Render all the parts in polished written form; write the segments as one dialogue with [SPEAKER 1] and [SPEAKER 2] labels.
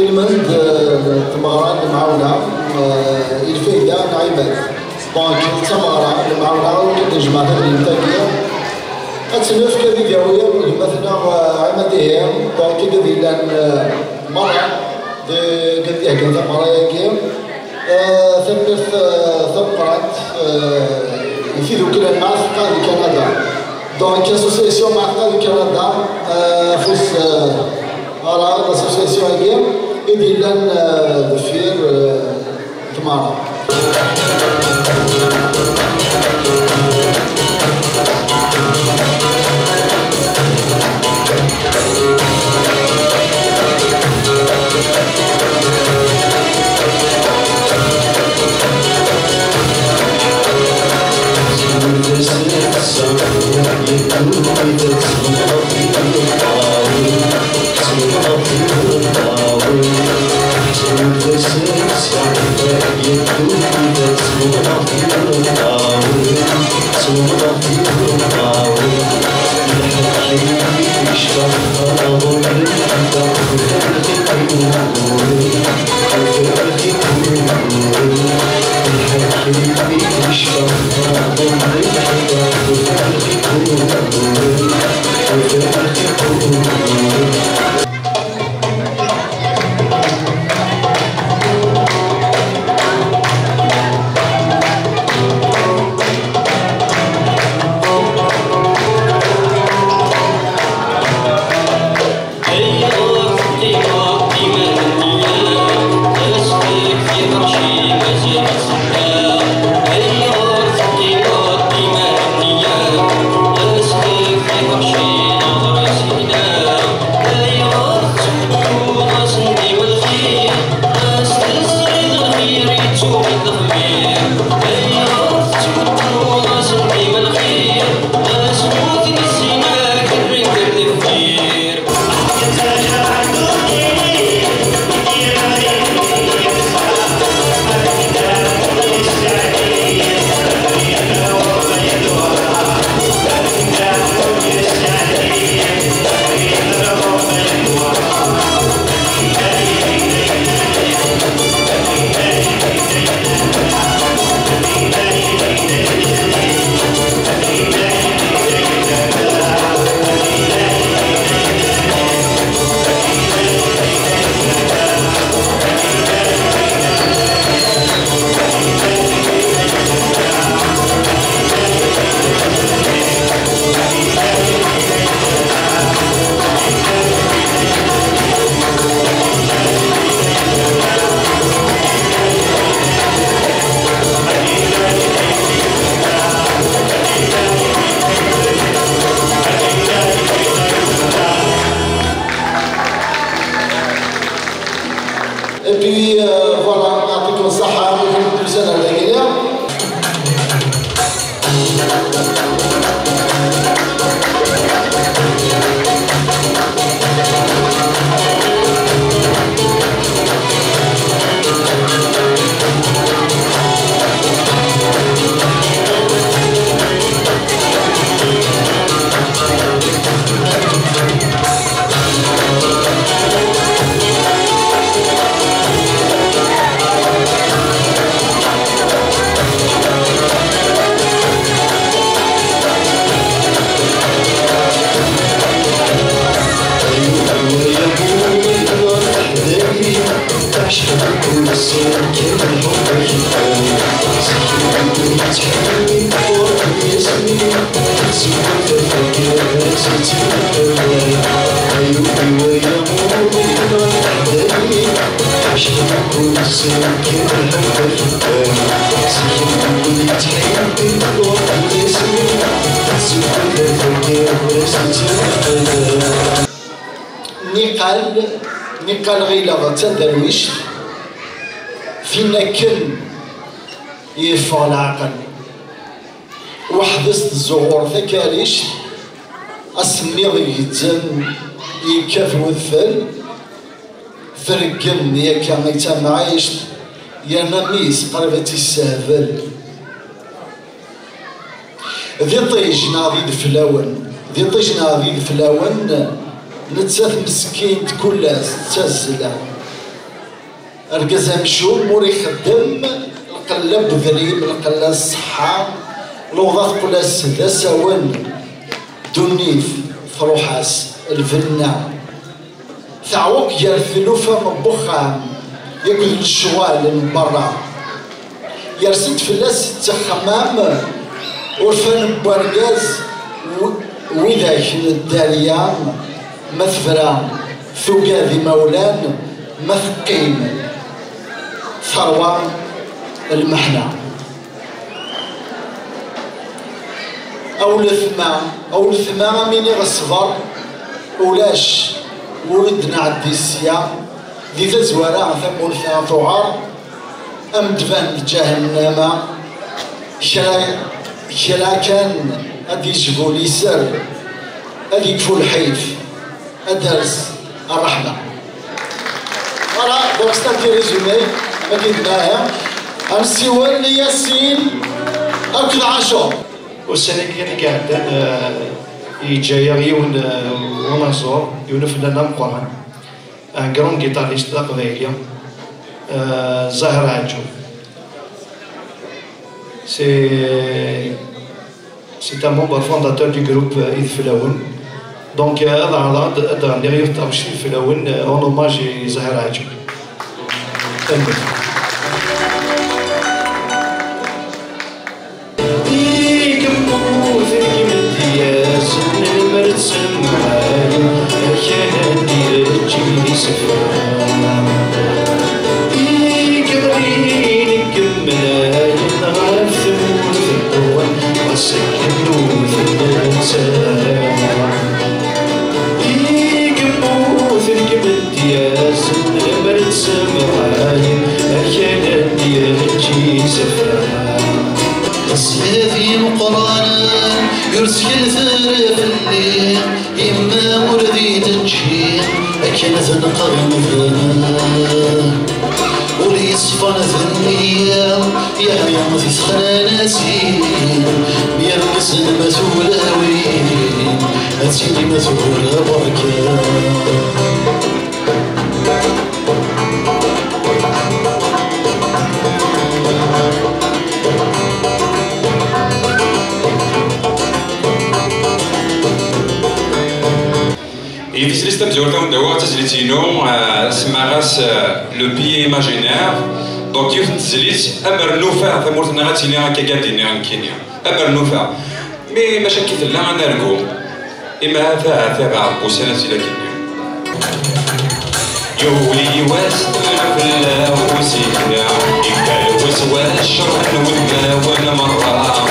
[SPEAKER 1] المند تمارا المعاونة الفايدة نعيمات دونك التمارا المعاونة وكل جماعة الانتاجية أتنف كذي داوية مثلا عمدية دونك كذي لان مرة كذي هكذا مرة ياكي ثلث ثقرات يفيدوا كل الناس قاضي كندا دونك اسوسيسيون مع قاضي كندا فوس فوالا لاسوسيسيون هاكي يدير لنا دفير تمارا نقال غيلا تدرويش فينا كل يرفع العقل وحدست الزهور ثكاليش السميض يتم يكاف وذفل فرقم ياكا ميتا معايش يا نميس قربتي السهبل ذي طيجنا ذي دفلاون ذي طيجنا ذي دفلاون نتساف مسكين كلها تزلا أركز مشوم مور يخدم القلب ذريب القلا الصحة الوظائف كلها السدة ساون دونيف فروحاس الفنة تعوق ديال الثلوفة من بخام ياكل الشوال من برا يرسد فلاس تخمام ورفان بواركاز وذاك الداريان مثفرة ثقاذي مولان مثقيم ثروة المحنة أول ثما ميني غصبر ولاش ولدنا عدي السيا ذي تزوارا ثم ثلاث ثعار أمدفان جهنم شلا كان أدي يجبوا لي سر أدي يكفوا الحيف أدرس الرحمة أنا دوك ستاتي ريزومي ما كيدناها أنسيوان لي ياسين أكل عاشور
[SPEAKER 2] والسنة اللي قاعدة يجايا يون ونصور يون فنان مقرن ان كرون جيتاريست قبايلية زهر عجو c'est un membre fondateur du groupe Id Filaoun. Donc, هذا غني غير ترشيد فيلاون en hommage زهر عجو.
[SPEAKER 3] سيفي مقران يرسل ثرى في الليل إما وردي تنشير أكنت نقرن ولي صفان ثنية يا يوم في سخنا نسير بيرقص المسؤولين أتسيني مسؤول بركة
[SPEAKER 4] Et puis système de l'automne le billet imaginaire. Donc il y a un nouvel mais ما شكيت لا أنا رجوم إما هذا تبع بوسنة لكني يولي واستمع في الله وسيكنا يكالوس والشرح والماء ولا مرة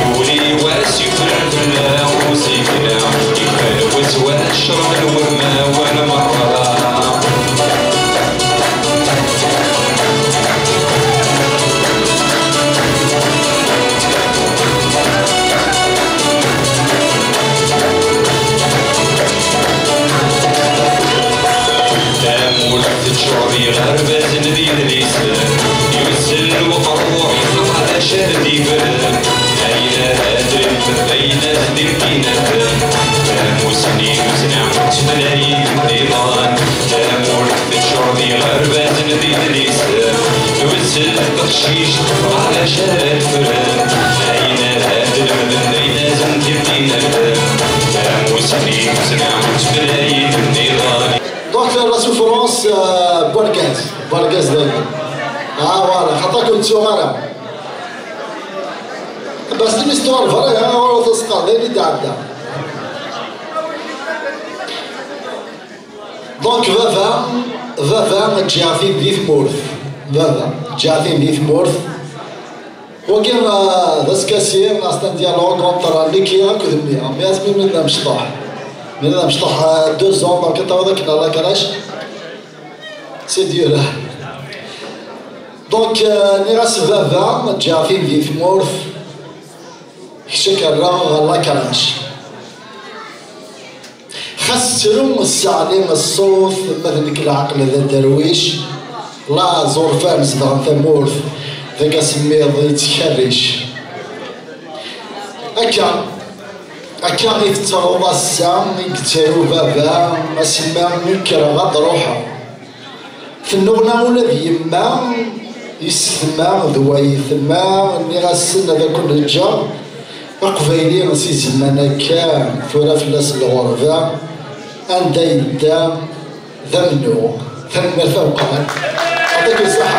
[SPEAKER 4] يولي واستمع في الله وسيكنا يكالوس والشرح والماء ولا مرة شعبي غربة ندي الإسلام يمثل وقروع يخاف على شهر ديفان أين أدري بين دينا موسني مسنع تملايين ديوان تامور شعبي غربة ندي الإسلام يمثل تخشيش على شهر فران أين أدري بين دينا موسني مسنع تملايين ديوان
[SPEAKER 1] دونك la souffrance بواركاز دايما فوالا خاطر كنت صغيرة بس المستوى الفرق ولا تسقط هذه تعدى دونك فافا جافين دي ثمورث فافا جافين دي ثمورث وكان ذاس كاسير ناس ديالوغ اونتر ليكيا كذبني مياس من مشطح من مشطح 2 زون دونك انت هذاك لا كراش سي ديور دونك نيغاس فافا جافين دي ثمورث شكرا الله كراش خسروا السعليم الصوت مثلك العقل ذا الدرويش لا زور فارس ذا ثمورث ذاك سميض يتكرش أكا يفتروا السام يقتلوا بابا ما سما منكر غاد روحه في النغنة ولا ذي يما يستثمى ذوا يثمى اللي غاسن هذا كل رجال أقبايلي غسي زمانا كان ثورة فلاس الغربة أندا يدا ذا منو ثم الفوقات. يعطيك الصحة.